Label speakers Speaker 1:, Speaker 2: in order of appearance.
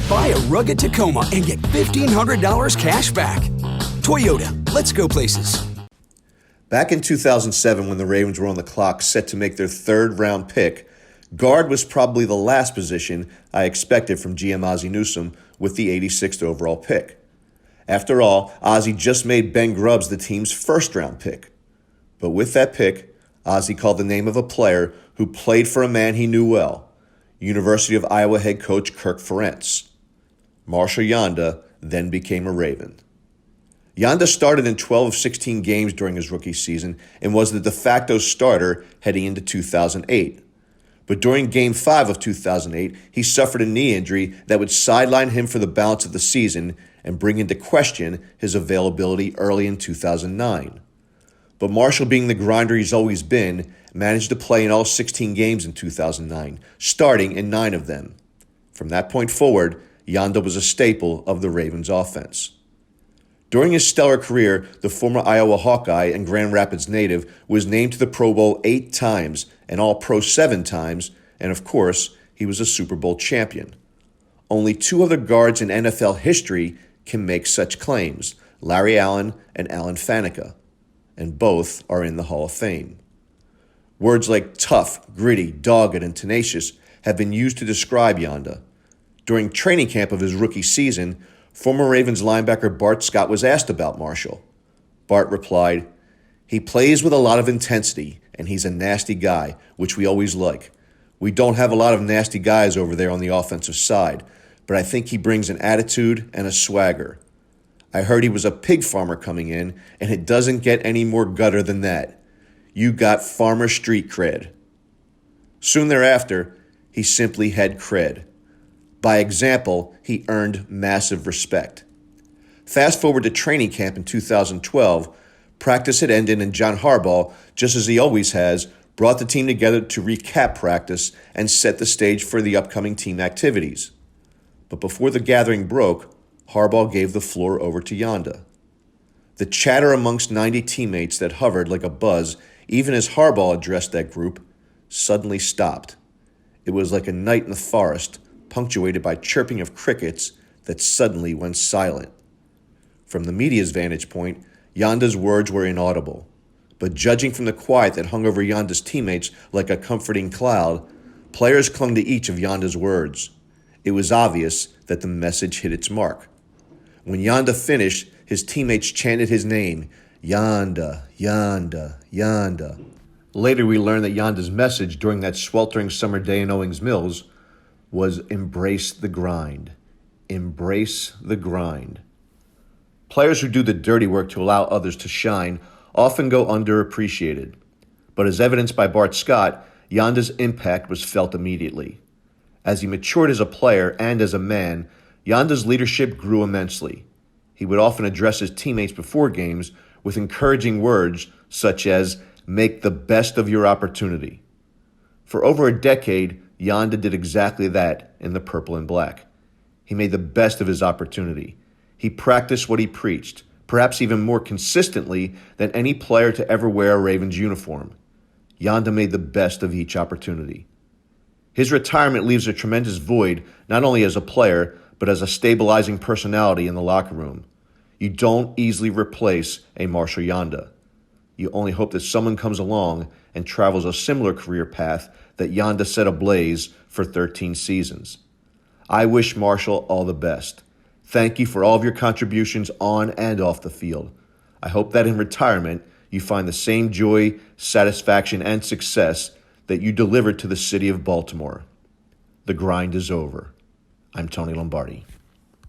Speaker 1: Buy a rugged Tacoma and get $1,500 cash back. Toyota, let's go places.
Speaker 2: Back in 2007, when the Ravens were on the clock set to make their third-round pick, guard was probably the last position I expected from GM Ozzie Newsome with the 86th overall pick. After all, Ozzie just made Ben Grubbs the team's first-round pick. But with that pick, Ozzie called the name of a player who played for a man he knew well, University of Iowa head coach Kirk Ferentz. Marshal Yanda then became a Raven. Yanda started in 12 of 16 games during his rookie season and was the de facto starter heading into 2008. But during Game 5 of 2008, he suffered a knee injury that would sideline him for the balance of the season and bring into question his availability early in 2009. But Marshall, being the grinder he's always been, managed to play in all 16 games in 2009, starting in 9 of them. From that point forward, Yanda was a staple of the Ravens' offense. During his stellar career, the former Iowa Hawkeye and Grand Rapids native was named to the Pro Bowl 8 times and All-Pro 7 times, and of course, he was a Super Bowl champion. Only 2 other guards in NFL history can make such claims, Larry Allen and Alan Faneca, and both are in the Hall of Fame. Words like tough, gritty, dogged, and tenacious have been used to describe Yanda. During training camp of his rookie season, former Ravens linebacker Bart Scott was asked about Marshall. Bart replied, "He plays with a lot of intensity, and he's a nasty guy, which we always like. We don't have a lot of nasty guys over there on the offensive side, but I think he brings an attitude and a swagger. I heard he was a pig farmer coming in, and it doesn't get any more gutter than that. You got farmer street cred." Soon thereafter, he simply had cred. By example, he earned massive respect. Fast forward to training camp in 2012, practice had ended and John Harbaugh, just as he always has, brought the team together to recap practice and set the stage for the upcoming team activities. But before the gathering broke, Harbaugh gave the floor over to Yanda. The chatter amongst 90 teammates that hovered like a buzz, even as Harbaugh addressed that group, suddenly stopped. It was like a night in the forest, punctuated by chirping of crickets that suddenly went silent. From the media's vantage point, Yanda's words were inaudible. But judging from the quiet that hung over Yanda's teammates like a comforting cloud, players clung to each of Yanda's words. It was obvious that the message hit its mark. When Yanda finished, his teammates chanted his name, Yanda, Yanda, Yanda. Later we learned that Yanda's message during that sweltering summer day in Owings Mills was embrace the grind. Embrace the grind. Players who do the dirty work to allow others to shine often go underappreciated. But as evidenced by Bart Scott, Yanda's impact was felt immediately. As he matured as a player and as a man, Yanda's leadership grew immensely. He would often address his teammates before games with encouraging words such as, "Make the best of your opportunity." For over a decade, Yanda did exactly that in the purple and black. He made the best of his opportunity. He practiced what he preached, perhaps even more consistently than any player to ever wear a Ravens uniform. Yanda made the best of each opportunity. His retirement leaves a tremendous void, not only as a player, but as a stabilizing personality in the locker room. You don't easily replace a Marshal Yanda. You only hope that someone comes along and travels a similar career path that Yanda set ablaze for 13 seasons. I wish Marshall all the best. Thank you for all of your contributions on and off the field. I hope that in retirement, you find the same joy, satisfaction, and success that you delivered to the city of Baltimore. The grind is over. I'm Tony Lombardi.